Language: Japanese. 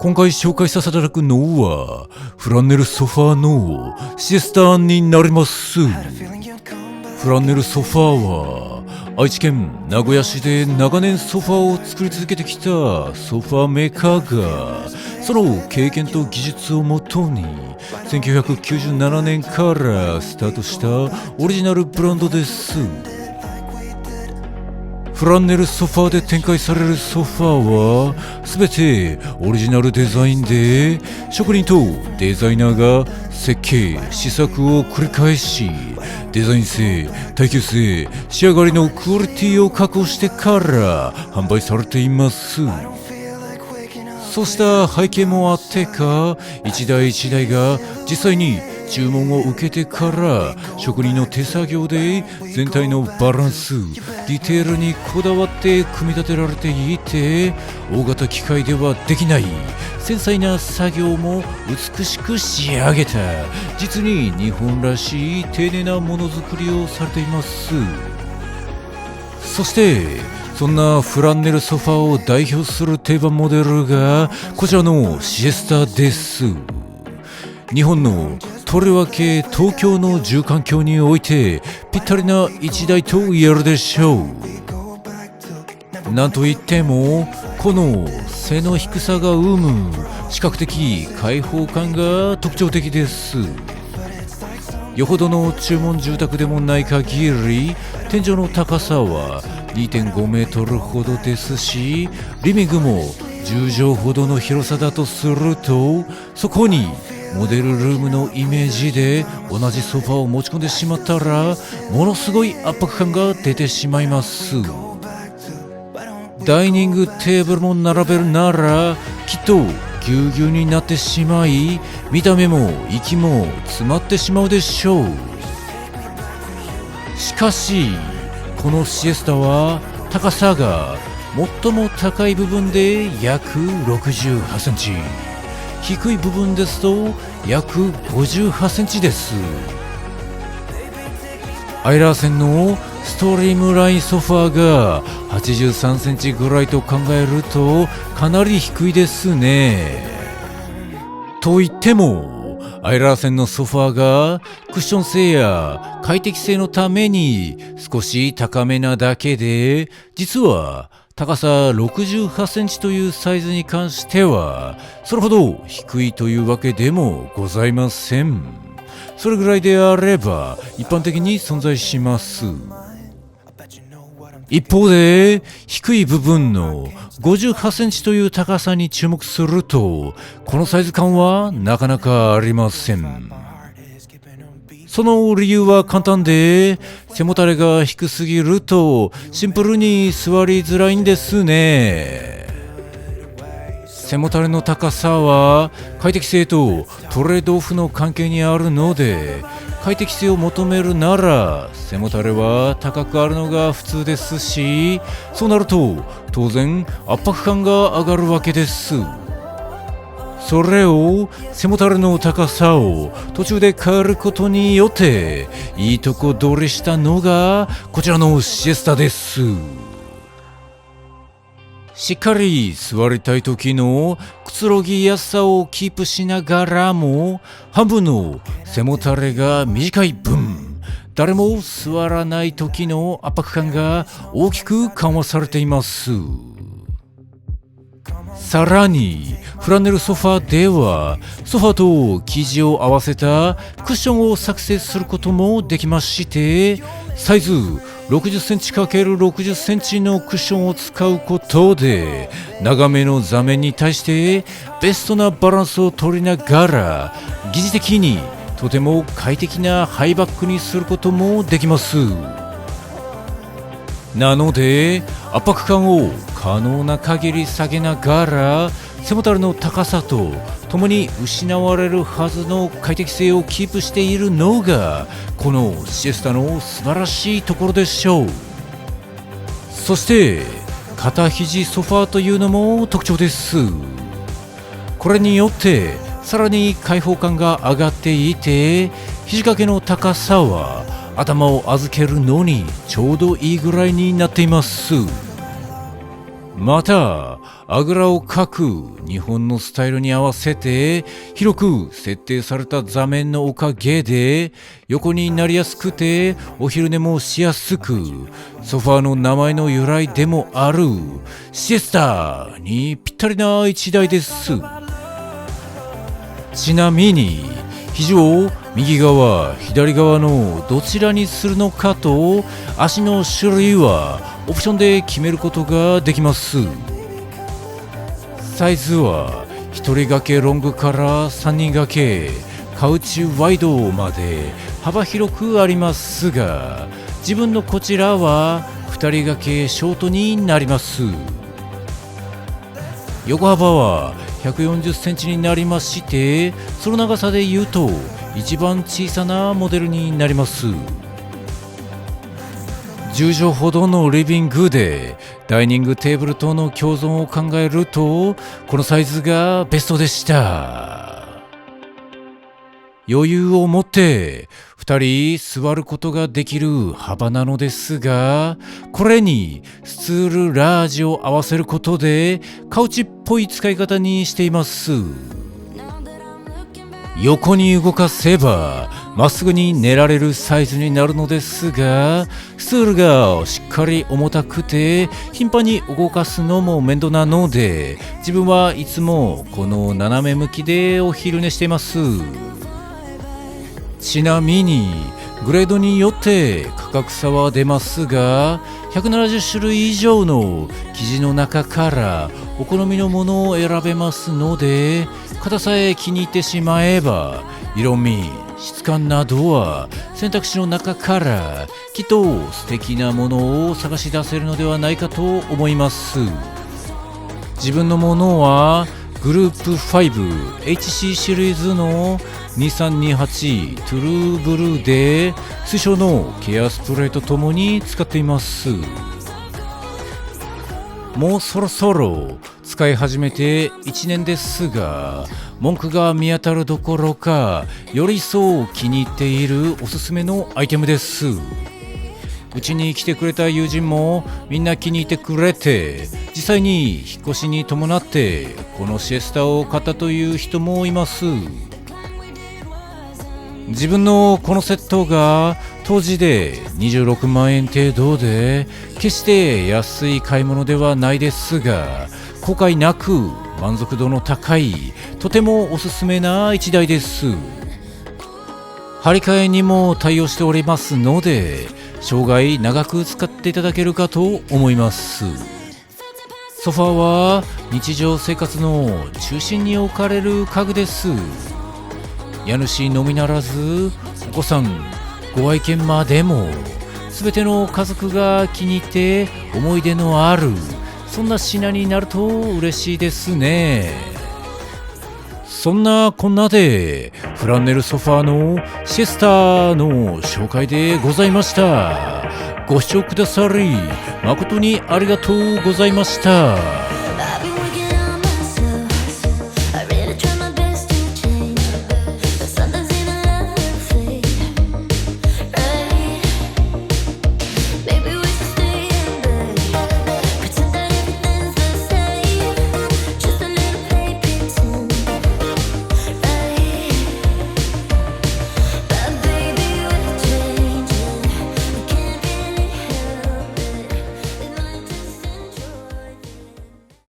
今回紹介させていただくのはフランネルソファーのシエスタになります。フランネルソファーは愛知県名古屋市で長年ソファーを作り続けてきたソファーメーカーがその経験と技術をもとに1997年からスタートしたオリジナルブランドです。フランネルソファーで展開されるソファーは全てオリジナルデザインで、職人とデザイナーが設計試作を繰り返し、デザイン性、耐久性、仕上がりのクオリティを確保してから販売されています。そうした背景もあってか、一台一台が実際に注文を受けてから職人の手作業で全体のバランス、ディテールにこだわって組み立てられていて、大型機械ではできない繊細な作業も美しく仕上げた、実に日本らしい丁寧なものづくりをされています。そしてそんなフランネルソファーを代表する定番モデルがこちらのシエスタです。日本のとりわけ東京の住環境においてぴったりな一台と言えるでしょう。なんといってもこの背の低さが生む視覚的開放感が特徴的です。よほどの注文住宅でもない限り天井の高さは 2.5 メートルほどですし、リビングも10畳ほどの広さだとすると、そこにモデルルームのイメージで同じソファーを持ち込んでしまったらものすごい圧迫感が出てしまいます。ダイニングテーブルも並べるならきっとぎゅうぎゅうになってしまい、見た目も息も詰まってしまうでしょう。しかしこのシエスタは高さが最も高い部分で約68センチ、低い部分ですと約58センチです。アイラーセンのストリームラインソファーが83センチぐらいと考えるとかなり低いですね。と言ってもアイラーセンのソファーがクッション性や快適性のために少し高めなだけで、実は高さ68センチというサイズに関してはそれほど低いというわけでもございません。それぐらいであれば一般的に存在します。一方で低い部分の58センチという高さに注目すると、このサイズ感はなかなかありません。その理由は簡単で、背もたれが低すぎるとシンプルに座りづらいんですね。背もたれの高さは快適性とトレードオフの関係にあるので、快適性を求めるなら背もたれは高くあるのが普通ですし、そうなると当然圧迫感が上がるわけです。それを背もたれの高さを途中で変えることによっていいとこ取りしたのがこちらのシエスタです。しっかり座りたい時のくつろぎやすさをキープしながらも、半分の背もたれが短い分誰も座らない時の圧迫感が大きく緩和されています。さらにフランネルソファーではソファーと生地を合わせたクッションを作成することもできまして、サイズ60センチ ×60 センチのクッションを使うことで長めの座面に対してベストなバランスを取りながら疑似的にとても快適なハイバックにすることもできます。なので圧迫感を可能な限り下げながら背もたれの高さとともに失われるはずの快適性をキープしているのがこのシエスタの素晴らしいところでしょう。そして片肘ソファーというのも特徴です。これによってさらに開放感が上がっていて、肘掛けの高さは頭を預けるのにちょうどいいぐらいになっています。また、あぐらをかく日本のスタイルに合わせて広く設定された座面のおかげで横になりやすくてお昼寝もしやすく、ソファーの名前の由来でもあるシエスタにぴったりな一台です。ちなみに肘を右側左側のどちらにするのかと足の種類はオプションで決めることができます。サイズは1人掛けロングから3人掛けカウチワイドまで幅広くありますが、自分のこちらは2人掛けショートになります。横幅は140センチになりまして、その長さで言うと一番小さなモデルになります。10畳ほどのリビングでダイニングテーブルとの共存を考えるとこのサイズがベストでした。余裕を持って2人座ることができる幅なのですが、これにスツールラージを合わせることでカウチっぽい使い方にしています。横に動かせばまっすぐに寝られるサイズになるのですが、スツールがしっかり重たくて頻繁に動かすのも面倒なので、自分はいつもこの斜め向きでお昼寝しています。ちなみにグレードによって価格差は出ますが、170種類以上の生地の中からお好みのものを選べますので、型さえ気に入ってしまえば色味、質感などは選択肢の中からきっと素敵なものを探し出せるのではないかと思います。自分のものはグループ 5HC シリーズの2328トゥルーブルーで水晶のケアスプレーとともに使っています。もうそろそろ使い始めて1年ですが、文句が見当たるどころかより一層気に入っているおすすめのアイテムです。うちに来てくれた友人もみんな気に入ってくれて、実際に引っ越しに伴ってこのシエスタを買ったという人もいます。自分のこのセットが当時で26万円程度で決して安い買い物ではないですが、後悔なく満足度の高いとてもおすすめな一台です。張り替えにも対応しておりますので生涯長く使っていただけるかと思います。ソファーは日常生活の中心に置かれる家具です。家主のみならずお子さん、ご愛犬までも全ての家族が気に入って思い出のあるそんな品になると嬉しいですね。そんなこんなでフランネルソファーのシエスタの紹介でございました。ご視聴くださり誠にありがとうございました。